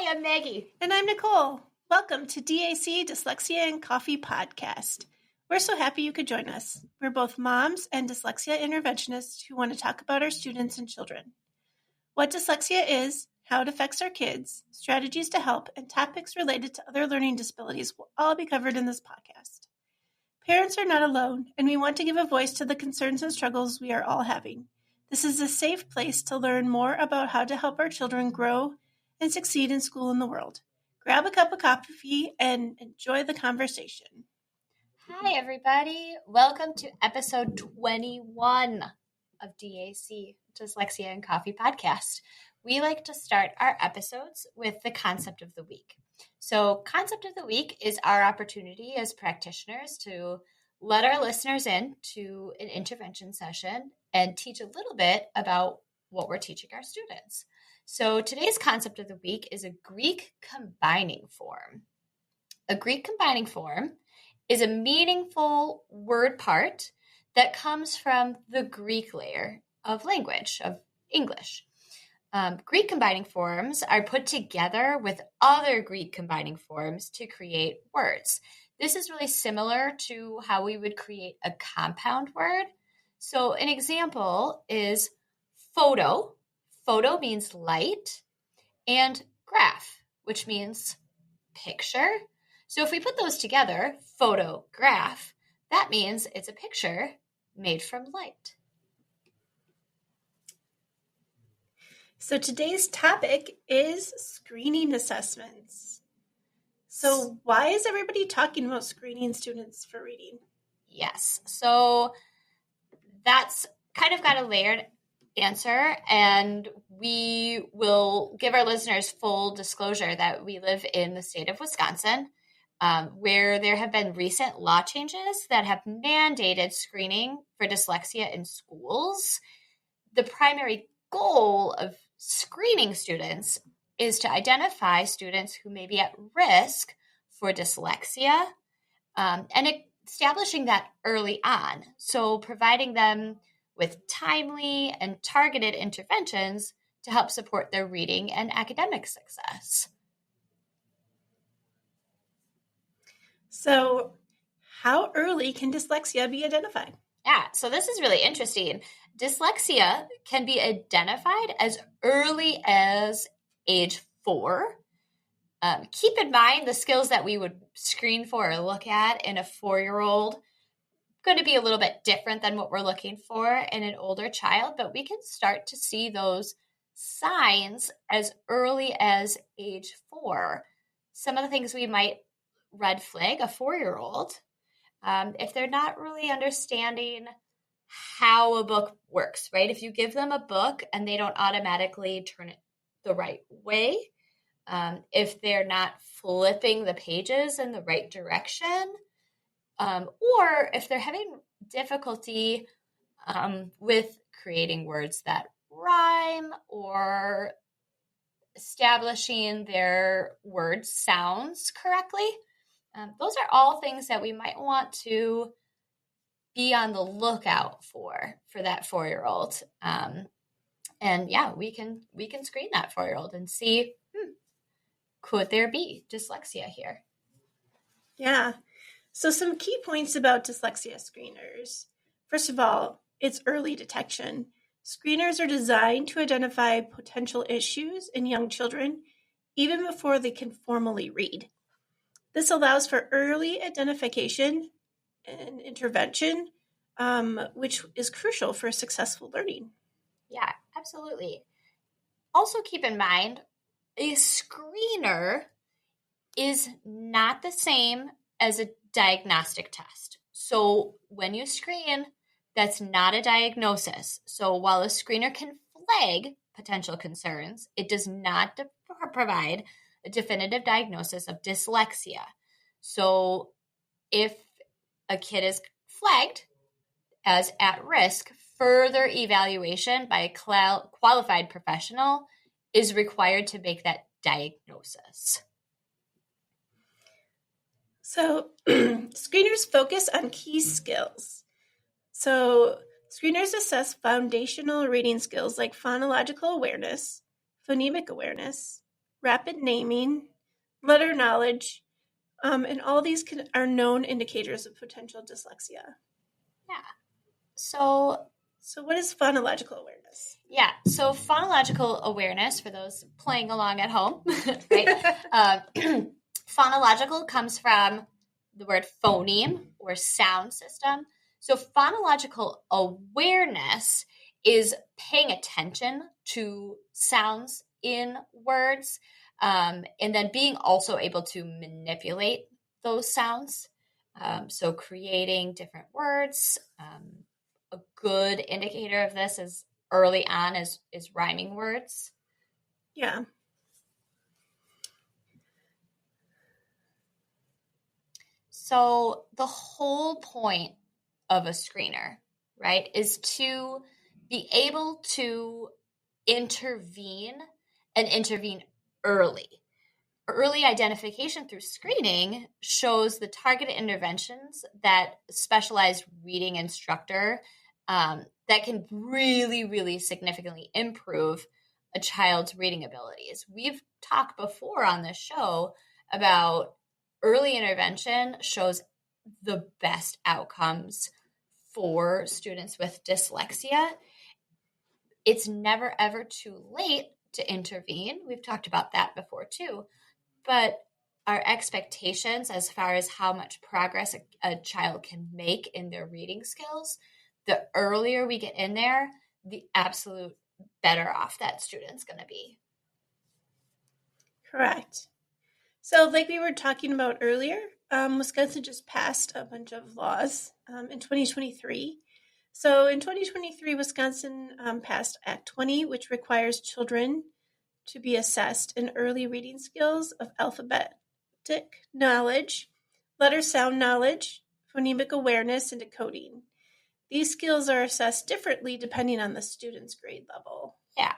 I'm Maggie. And I'm Nicole. Welcome to DAC Dyslexia and Coffee podcast. We're so happy you could join us. We're both moms and dyslexia interventionists who want to talk about our students and children. What dyslexia is, how it affects our kids, strategies to help, and topics related to other learning disabilities will all be covered in this podcast. Parents are not alone, and we want to give a voice to the concerns and struggles we are all having. This is a safe place to learn more about how to help our children grow and succeed in school and the world. Grab a cup of coffee and enjoy the conversation. Hi, everybody. Welcome to episode 21 of DAC, Dyslexia and Coffee podcast. We like to start our episodes with the concept of the week. So concept of the week is our opportunity as practitioners to let our listeners in to an intervention session and teach a little bit about what we're teaching our students. So today's concept of the week is a Greek combining form. A Greek combining form is a meaningful word part that comes from the Greek layer of language, of English. Greek combining forms are put together with other Greek combining forms to create words. This is really similar to how we would create a compound word. So an example is photo. Photo means light, and graph, which means picture. So if we put those together, photograph, that means it's a picture made from light. So today's topic is screening assessments. So why is everybody talking about screening students for reading? Yes, so that's kind of got a layered answer, and we will give our listeners full disclosure that we live in the state of Wisconsin, where there have been recent law changes that have mandated screening for dyslexia in schools. The primary goal of screening students is to identify students who may be at risk for dyslexia and establishing that early on. So providing them with timely and targeted interventions to help support their reading and academic success. So how early can dyslexia be identified? Yeah, so this is really interesting. Dyslexia can be identified as early as age 4. Keep in mind the skills that we would screen for or look at in a 4-year-old going to be a little bit different than what we're looking for in an older child, but we can start to see those signs as early as age 4. Some of the things we might red flag a 4-year-old, if they're not really understanding how a book works, right? If you give them a book and they don't automatically turn it the right way, if they're not flipping the pages in the right direction, or if they're having difficulty with creating words that rhyme or establishing their word sounds correctly, those are all things that we might want to be on the lookout for that 4-year-old. And yeah, we can screen that 4-year-old and see, could there be dyslexia here? Yeah. So some key points about dyslexia screeners. First of all, it's early detection. Screeners are designed to identify potential issues in young children even before they can formally read. This allows for early identification and intervention, which is crucial for successful learning. Yeah, absolutely. Also keep in mind, a screener is not the same as a diagnostic test. So when you screen, that's not a diagnosis. So while a screener can flag potential concerns, it does not provide a definitive diagnosis of dyslexia. So if a kid is flagged as at risk, further evaluation by a qualified professional is required to make that diagnosis. So screeners focus on key skills. So screeners assess foundational reading skills like phonological awareness, phonemic awareness, rapid naming, letter knowledge, and all these are known indicators of potential dyslexia. Yeah. So what is phonological awareness? Yeah, so phonological awareness, for those playing along at home, right? Phonological comes from the word phoneme or sound system. So phonological awareness is paying attention to sounds in words, and then being also able to manipulate those sounds. So creating different words. A good indicator of this is early on is rhyming words. Yeah. So the whole point of a screener, right, is to be able to intervene and intervene early. Early identification through screening shows the targeted interventions that specialized reading instructor that can really, really significantly improve a child's reading abilities. We've talked before on this show about early intervention shows the best outcomes for students with dyslexia. It's never, ever too late to intervene. We've talked about that before too. But our expectations as far as how much progress a child can make in their reading skills, the earlier we get in there, the absolute better off that student's going to be. Correct. So like we were talking about earlier, Wisconsin just passed a bunch of laws in 2023. So in 2023, Wisconsin passed Act 20, which requires children to be assessed in early reading skills of alphabetic knowledge, letter sound knowledge, phonemic awareness, and decoding. These skills are assessed differently depending on the student's grade level. Yeah.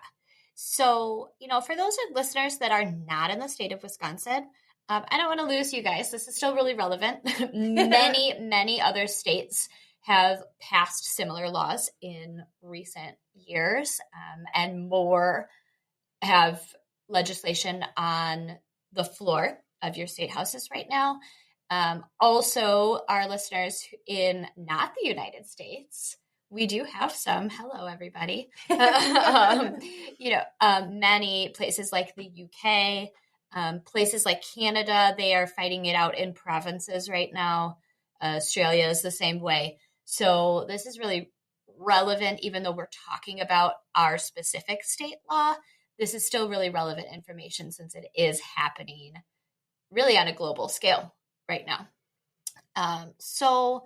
So, for those listeners that are not in the state of Wisconsin, I don't want to lose you guys. This is still really relevant. Many other states have passed similar laws in recent years, and more have legislation on the floor of your state houses right now. Also, our listeners in not the United States, we do have some. Hello, everybody. Many places like the UK, places like Canada, they are fighting it out in provinces right now. Australia is the same way. So this is really relevant, even though we're talking about our specific state law. This is still really relevant information since it is happening really on a global scale right now. So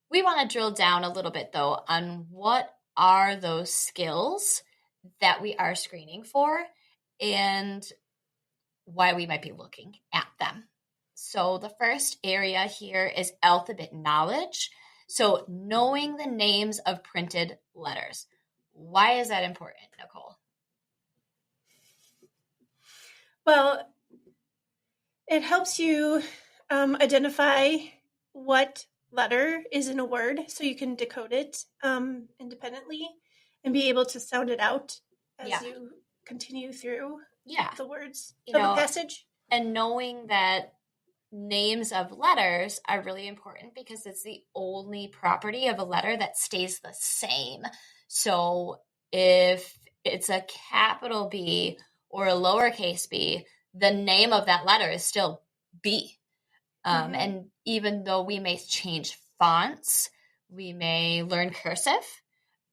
we want to drill down a little bit, though, on what are those skills that we are screening for and why we might be looking at them. So the first area here is alphabet knowledge. So knowing the names of printed letters. Why is that important, Nicole? Well, it helps you identify what letter is in a word so you can decode it independently and be able to sound it out as you continue through the words of the passage. And knowing that names of letters are really important because it's the only property of a letter that stays the same. So if it's a capital B or a lowercase b, the name of that letter is still B. And even though we may change fonts, we may learn cursive,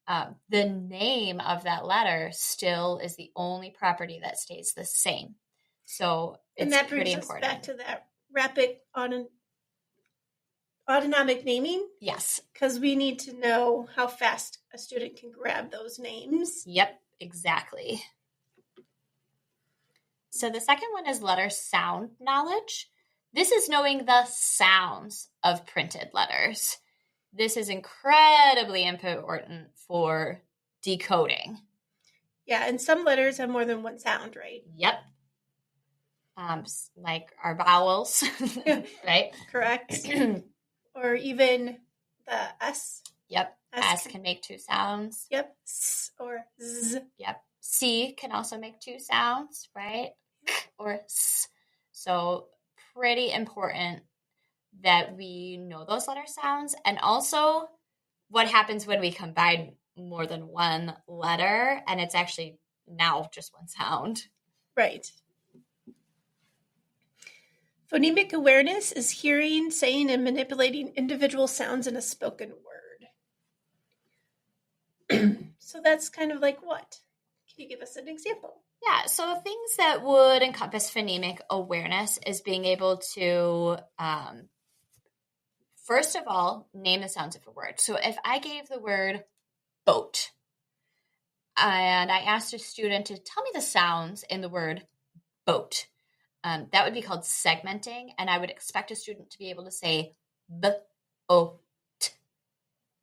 the name of that letter still is the only property that stays the same. So it's pretty important. And that brings us back to that rapid autonomic naming. Yes. Because we need to know how fast a student can grab those names. Yep, exactly. So the second one is letter sound knowledge. This is knowing the sounds of printed letters. This is incredibly important for decoding. Yeah, and some letters have more than one sound, right? Yep. Like our vowels, right? Correct. Or even the S. Yep. S can make two sounds. Yep. S or Z. Yep. C can also make two sounds, right? or s. So pretty important that we know those letter sounds, and also what happens when we combine more than one letter and it's actually now just one sound. Right. Phonemic awareness is hearing, saying, and manipulating individual sounds in a spoken word. So that's kind of like what? Can you give us an example? Yeah, so things that would encompass phonemic awareness is being able to, first of all, name the sounds of a word. So if I gave the word boat and I asked a student to tell me the sounds in the word boat, that would be called segmenting, and I would expect a student to be able to say b-o-t,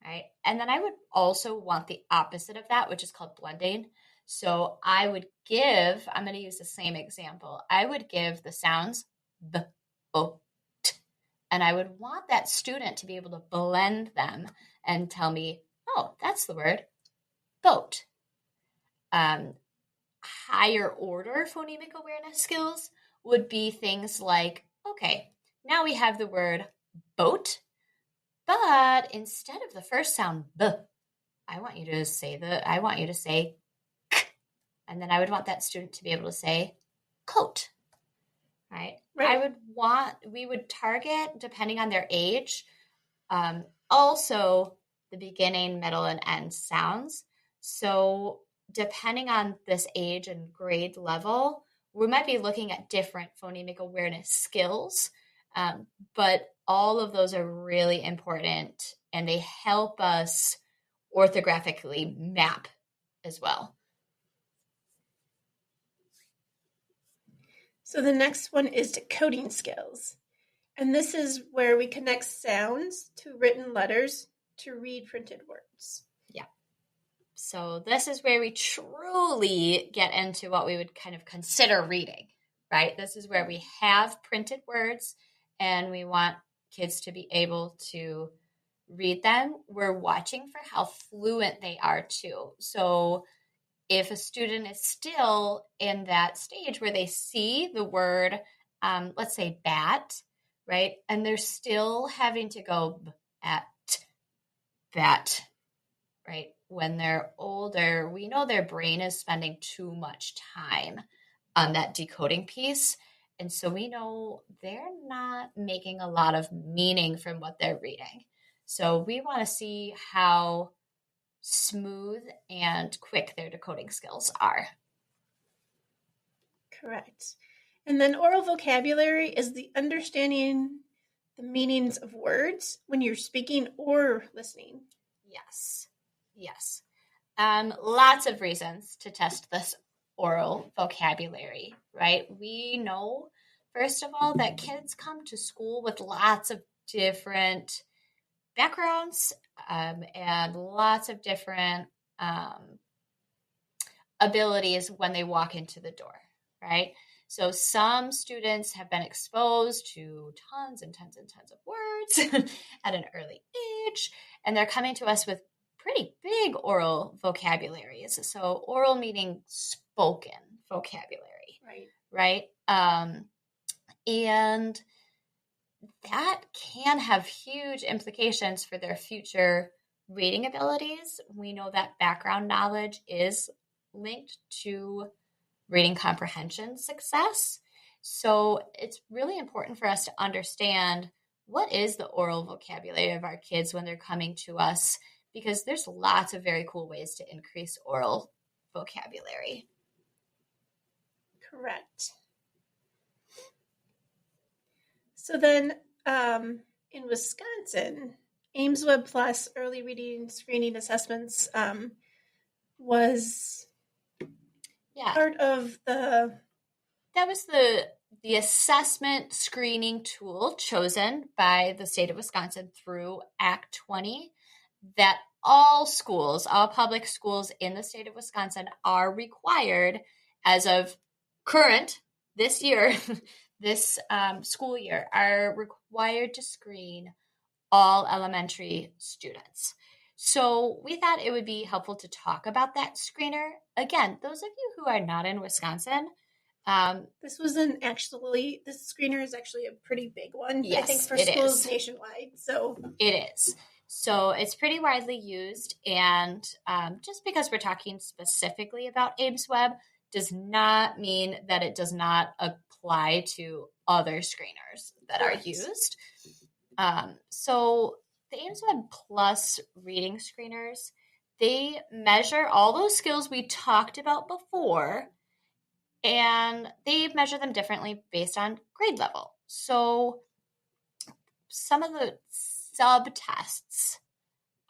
right? And then I would also want the opposite of that, which is called blending. So I'm going to use the same example. I would give the sounds b-o-t, and I would want that student to be able to blend them and tell me, oh, that's the word boat. Higher order phonemic awareness skills would be things like, okay, now we have the word boat, but instead of the first sound b, I want you to say k, and then I would want that student to be able to say coat, right? We would target, depending on their age, also the beginning, middle, and end sounds. So depending on this age and grade level, we might be looking at different phonemic awareness skills, but all of those are really important, and they help us orthographically map as well. So the next one is decoding skills. And this is where we connect sounds to written letters to read printed words. Yeah. So this is where we truly get into what we would kind of consider reading, right? This is where we have printed words and we want kids to be able to read them. We're watching for how fluent they are too. So if a student is still in that stage where they see the word, let's say bat, right? And they're still having to go at bat, right? When they're older, we know their brain is spending too much time on that decoding piece. And so we know they're not making a lot of meaning from what they're reading. So we want to see how smooth and quick their decoding skills are. Correct. And then oral vocabulary is the understanding the meanings of words when you're speaking or listening. Yes. Lots of reasons to test this oral vocabulary, right? We know, first of all, that kids come to school with lots of different backgrounds and lots of different abilities when they walk into the door, right? So some students have been exposed to tons and tons and tons of words at an early age, and they're coming to us with pretty big oral vocabularies. So oral meaning spoken vocabulary, right? And that can have huge implications for their future reading abilities. We know that background knowledge is linked to reading comprehension success. So it's really important for us to understand what is the oral vocabulary of our kids when they're coming to us, because there's lots of very cool ways to increase oral vocabulary. Correct. So then in Wisconsin, Ames Web Plus early reading screening assessments was part of the... That was the assessment screening tool chosen by the state of Wisconsin through Act 20 that all public schools in the state of Wisconsin are required as of current this year, this school year, are required to screen all elementary students. So we thought it would be helpful to talk about that screener. Again, those of you who are not in Wisconsin, This screener is actually a pretty big one, Yes, I think, for it schools is. nationwide. So It is. So it's pretty widely used. And just because we're talking specifically about Ames Web does not mean that it does not apply to other screeners that Correct. are used. So the Ames Web Plus reading screeners, they measure all those skills we talked about before, and they measure them differently based on grade level. So some of the subtests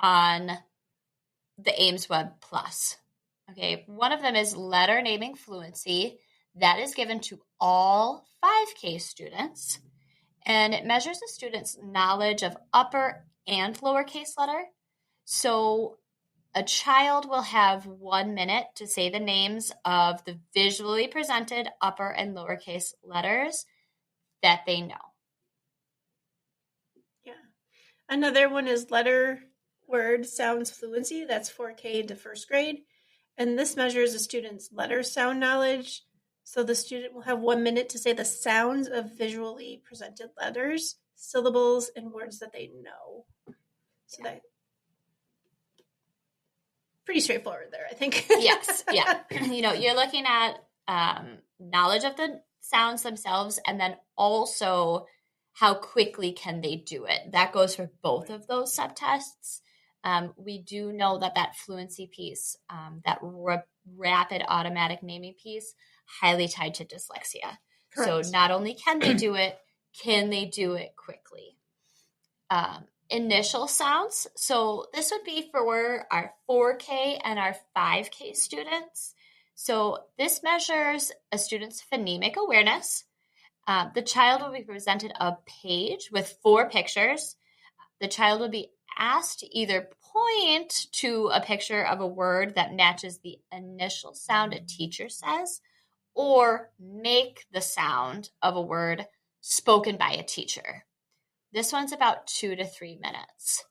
on the Ames Web Plus. Okay, one of them is letter naming fluency. That is given to all 5K students, and it measures the student's knowledge of upper and lowercase letter. So a child will have 1 minute to say the names of the visually presented upper and lowercase letters that they know. Yeah. Another one is letter word sounds fluency. That's 4K into first grade. And this measures a student's letter sound knowledge. So the student will have 1 minute to say the sounds of visually presented letters, syllables, and words that they know. So that pretty straightforward there, I think. Yes, yeah. You're looking at knowledge of the sounds themselves, and then also how quickly can they do it. That goes for both of those subtests. We do know that fluency piece, that rapid automatic naming piece, highly tied to dyslexia. Correct. So not only can they do it, can they do it quickly? Initial sounds. So this would be for our 4K and our 5K students. So this measures a student's phonemic awareness. The child will be presented a page with 4 pictures. The child will be asked to either point to a picture of a word that matches the initial sound a teacher says, or make the sound of a word spoken by a teacher. This one's about 2 to 3 minutes.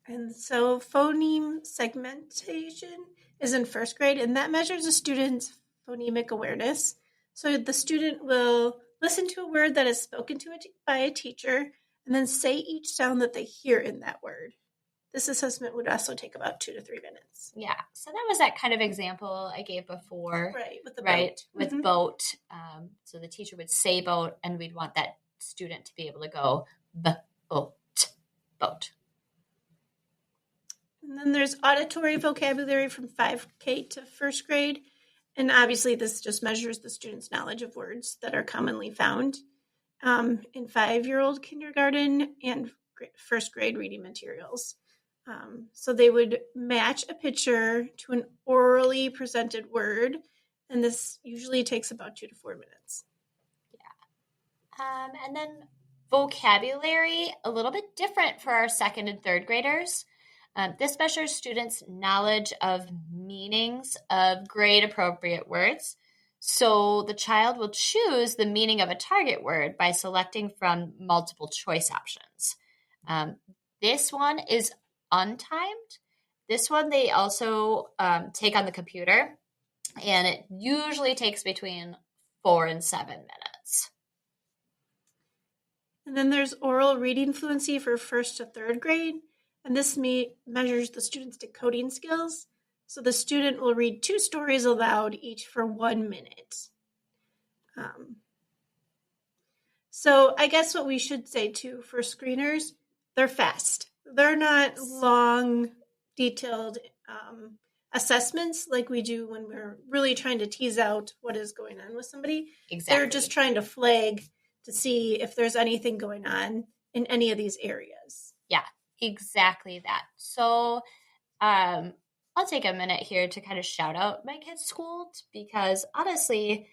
And so phoneme segmentation is in first grade, and that measures a student's phonemic awareness. So the student will listen to a word that is spoken to by a teacher and then say each sound that they hear in that word. This assessment would also take about 2 to 3 minutes. Yeah. So that was that kind of example I gave before. Right, with the boat. With mm-hmm. boat. So the teacher would say boat, and we'd want that student to be able to go boat. And then there's auditory vocabulary from 5K to first grade. And obviously this just measures the student's knowledge of words that are commonly found in 5-year-old kindergarten and first grade reading materials. So they would match a picture to an orally presented word, and this usually takes about 2 to 4 minutes. Yeah. And then vocabulary, a little bit different for our 2nd and 3rd graders. This measures students' knowledge of meanings of grade-appropriate words. So the child will choose the meaning of a target word by selecting from multiple choice options. This one is untimed. This one they also take on the computer, and it usually takes between 4 and 7 minutes. And then there's oral reading fluency for 1st to 3rd grade. And this measures the student's decoding skills. So the student will read 2 stories aloud, each for 1 minute. So I guess what we should say too for screeners, they're fast. They're not long, detailed assessments like we do when we're really trying to tease out what is going on with somebody. Exactly. They're just trying to flag to see if there's anything going on in any of these areas. Yeah. Exactly that. So I'll take a minute here to kind of shout out my kids' school, because honestly,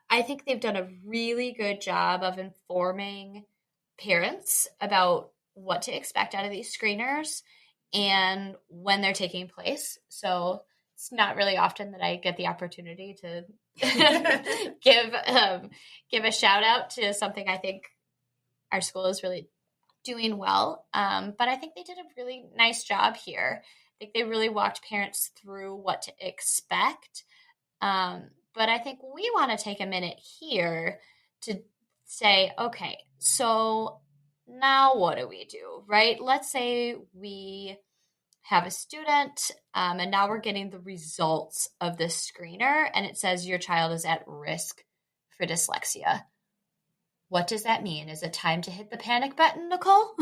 I think they've done a really good job of informing parents about what to expect out of these screeners and when they're taking place. So it's not really often that I get the opportunity to give a shout out to something I think our school is really doing well. But I think they did a really nice job here. I think they really walked parents through what to expect. But I think we want to take a minute here to say, okay, so now what do we do, right? Let's say we have a student and now we're getting the results of this screener and it says your child is at risk for dyslexia. What does that mean? Is it time to hit the panic button, Nicole?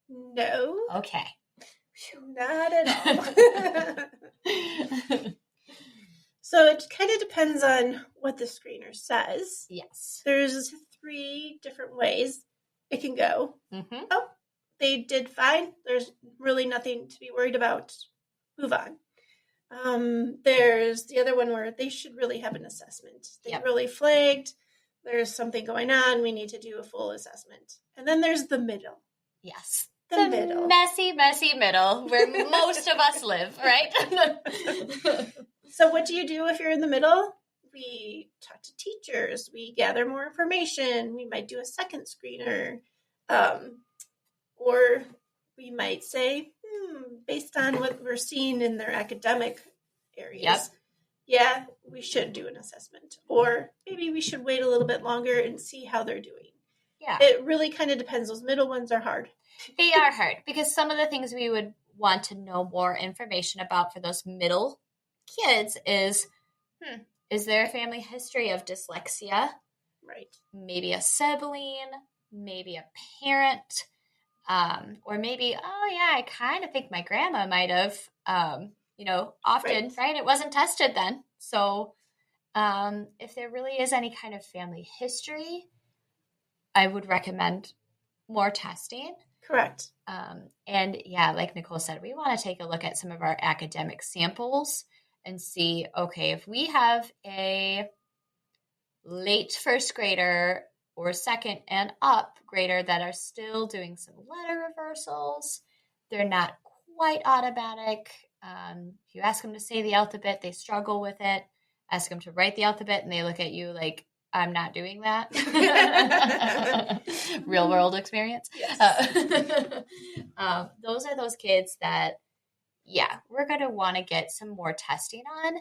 No. Okay. Not at all. So it kind of depends on what the screener says. Yes. There's 3 different ways it can go. Mm-hmm. Oh, they did fine. There's really nothing to be worried about. Move on. There's the other one where they should really have an assessment. They really flagged. There's something going on. We need to do a full assessment. And then there's the middle. Yes. The middle. Messy, messy middle where most of us live, right? So what do you do if you're in the middle? We talk to teachers. We gather more information. We might do a second screener. Or we might say, based on what we're seeing in their academic areas, yeah, we should do an assessment. Or maybe we should wait a little bit longer and see how they're doing. Yeah. It really kind of depends. Those middle ones are hard. They are hard because some of the things we would want to know more information about for those middle kids is there a family history of dyslexia? Right. Maybe a sibling, maybe a parent, or maybe, I kind of think my grandma might have, often, right? It wasn't tested then. So if there really is any kind of family history, I would recommend more testing. Correct. And yeah, like Nicole said, we want to take a look at some of our academic samples and see, okay, if we have a late first grader or second and up grader that are still doing some letter reversals, they're not quite automatic. If you ask them to say the alphabet, they struggle with it. Ask them to write the alphabet and they look at you like, I'm not doing that. Real world experience. Yes. Those are those kids that, we're going to want to get some more testing on.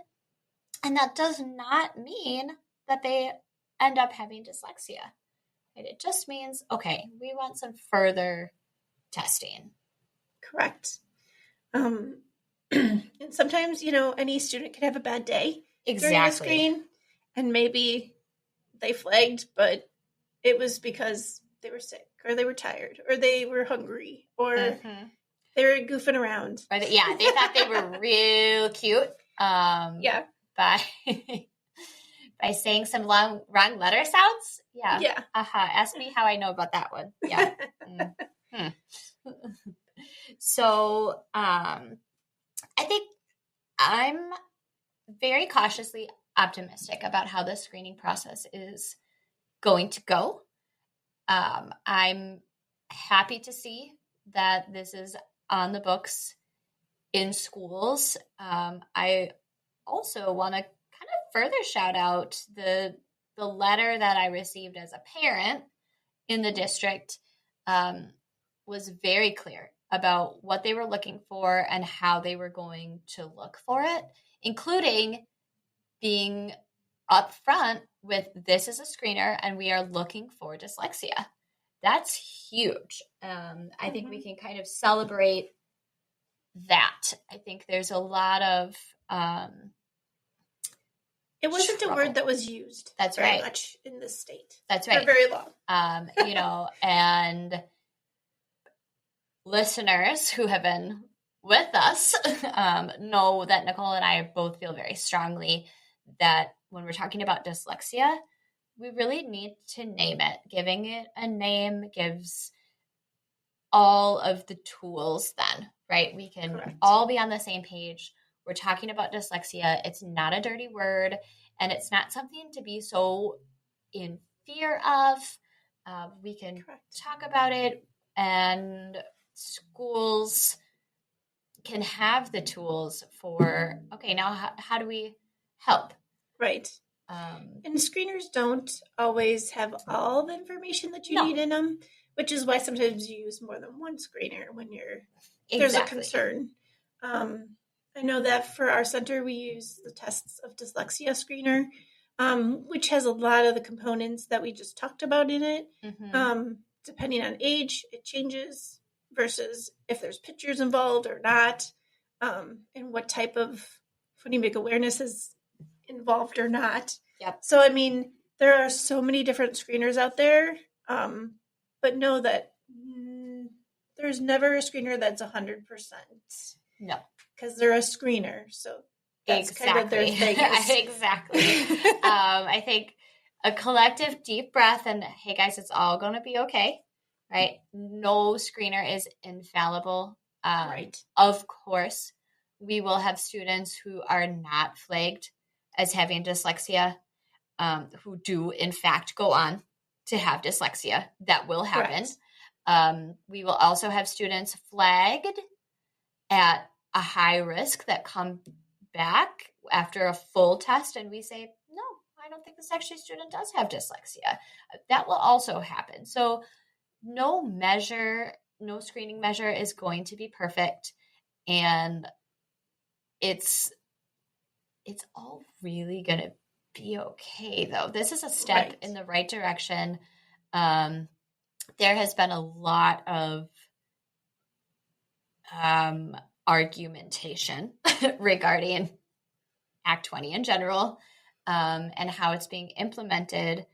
And that does not mean that they end up having dyslexia. Right? It just means, okay, we want some further testing. Correct. And sometimes, any student can have a bad day during the screen, and maybe they flagged, but it was because they were sick or they were tired or they were hungry or they were goofing around. Or they thought they were real cute. By saying some wrong letter sounds. Yeah. Yeah. Ask me how I know about that one. Yeah. So I think I'm very cautiously optimistic about how the screening process is going to go. I'm happy to see that this is on the books in schools. I also want to kind of further shout out the letter that I received as a parent in the district was very clear about what they were looking for and how they were going to look for it, including being upfront with this is a screener and we are looking for dyslexia. That's huge. I think we can kind of celebrate that. I think there's a lot of it wasn't a word that was used very much in this state. That's right. For very long. And listeners who have been with us know that Nicole and I both feel very strongly that when we're talking about dyslexia, we really need to name it. Giving it a name gives all of the tools then, right? We can all be on the same page. We're talking about dyslexia. It's not a dirty word, and it's not something to be so in fear of. We can talk about it, and schools can have the tools for, okay, now how do we help? Right. And screeners don't always have all the information that you need in them, which is why sometimes you use more than one screener when there's a concern. I know that for our center, we use the Tests of Dyslexia screener, which has a lot of the components that we just talked about in it. Mm-hmm. Depending on age, it changes versus if there's pictures involved or not, and what type of phonemic awareness is involved or not. Yep. So, I mean, there are so many different screeners out there, but know that there's never a screener that's 100%. No. Because they're a screener, so that's kind of their thing. Exactly. I think a collective deep breath and, hey, guys, it's all going to be okay, right? No screener is infallible. Right. Of course, we will have students who are not flagged as having dyslexia, who do, in fact, go on to have dyslexia. That will happen. We will also have students flagged at a high risk that come back after a full test and we say, no, I don't think this actually student does have dyslexia. That will also happen. So no screening measure is going to be perfect. And it's all really going to be okay, though. This is a step in the right direction. There has been a lot of argumentation regarding Act 20 in general, and how it's being implemented.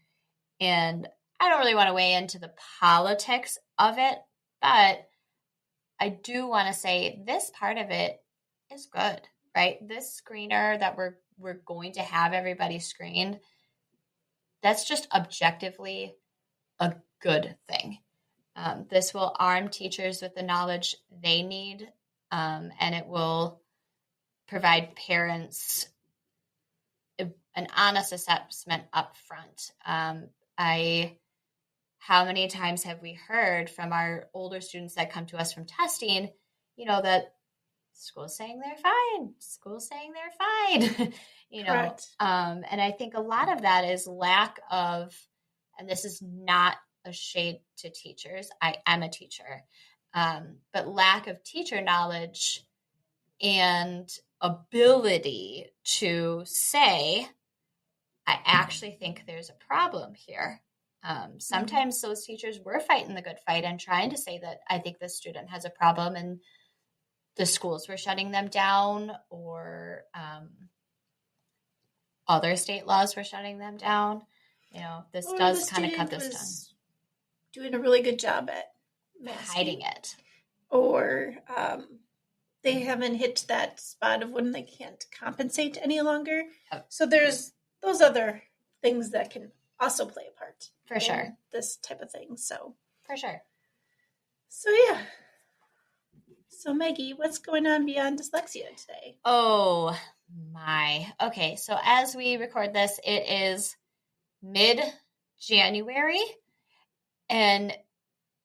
And I don't really want to weigh into the politics of it, but I do want to say this part of it is good, right? This screener that we're going to have everybody screened, that's just objectively a good thing. This will arm teachers with the knowledge they need, and it will provide parents an honest assessment up front. How many times have we heard from our older students that come to us from testing, that school's saying they're fine, school's saying they're fine, Correct. And I think a lot of that is lack of, and this is not a shade to teachers, I am a teacher, but lack of teacher knowledge and ability to say, I actually think there's a problem here. Sometimes those teachers were fighting the good fight and trying to say that I think this student has a problem, and the schools were shutting them down, or other state laws were shutting them down. This or does kind of cut this down. Doing a really good job at hiding it. Or they haven't hit that spot of when they can't compensate any longer. Oh. So there's those other things that can also play a part. For sure. This type of thing. So for sure. So yeah. So Maggie, what's going on beyond dyslexia today? Oh my. Okay, so as we record this, it is mid-January, and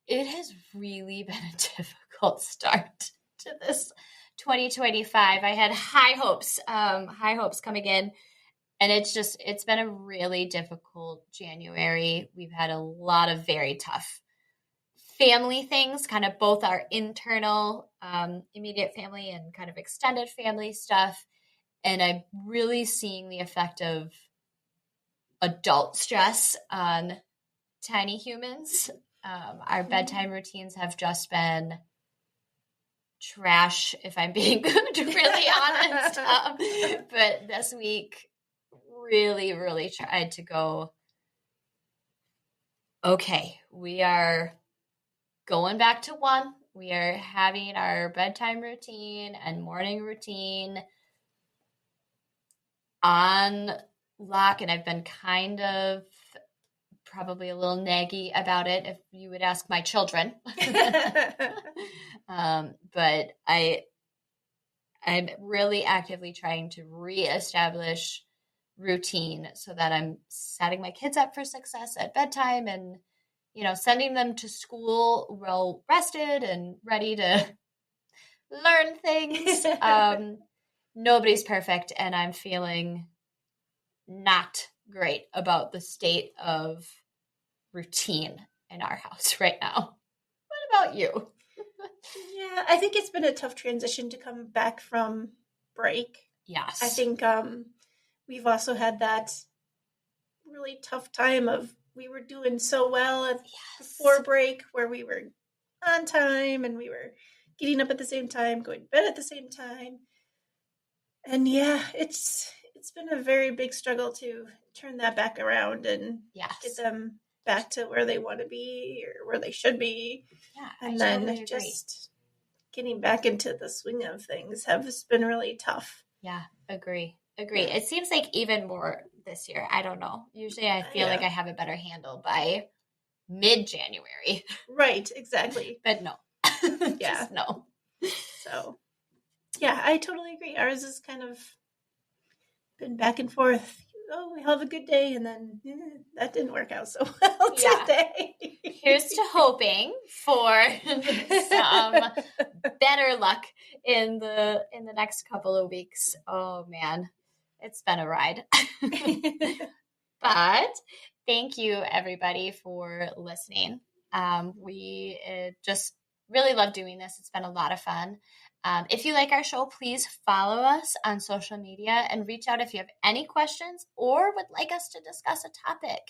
it has really been a difficult start to this 2025. I had high hopes coming in, and it's been a really difficult January. We've had a lot of very tough family things, kind of both our internal immediate family and kind of extended family stuff. And I'm really seeing the effect of adult stress on tiny humans. Our bedtime routines have just been trash, if I'm being really honest. But this week really, really tried to go, okay, we are going back to one. We are having our bedtime routine and morning routine on lock, and I've been kind of probably a little naggy about it, if you would ask my children. But I'm really actively trying to reestablish routine so that I'm setting my kids up for success at bedtime and, sending them to school well rested and ready to learn things. Nobody's perfect, and I'm feeling not great about the state of routine in our house right now. What about you? Yeah, I think it's been a tough transition to come back from break. Yes. I think we've also had that really tough time of we were doing so well before break where we were on time and we were getting up at the same time, going to bed at the same time. And yeah, it's been a very big struggle to turn that back around and get them back to where they want to be or where they should be. Yeah, and then just getting back into the swing of things has been really tough. Yeah, agree. It seems like even more this year. I don't know. Usually I feel like I have a better handle by mid-January. Right, exactly. But no. Yeah. Just no. So, yeah, I totally agree. Ours has kind of been back and forth. Oh, we have a good day, and then that didn't work out so well today. Here's to hoping for some better luck in the next couple of weeks. Oh man, it's been a ride. But thank you everybody for listening. We just really love doing this. It's been a lot of fun. If you like our show, please follow us on social media and reach out if you have any questions or would like us to discuss a topic,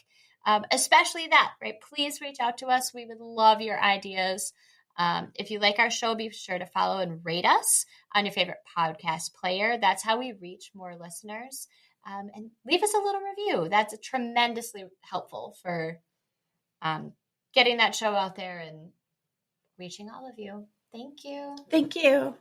especially that, right? Please reach out to us. We would love your ideas. If you like our show, be sure to follow and rate us on your favorite podcast player. That's how we reach more listeners. And leave us a little review. That's tremendously helpful for getting that show out there and reaching all of you. Thank you. Thank you.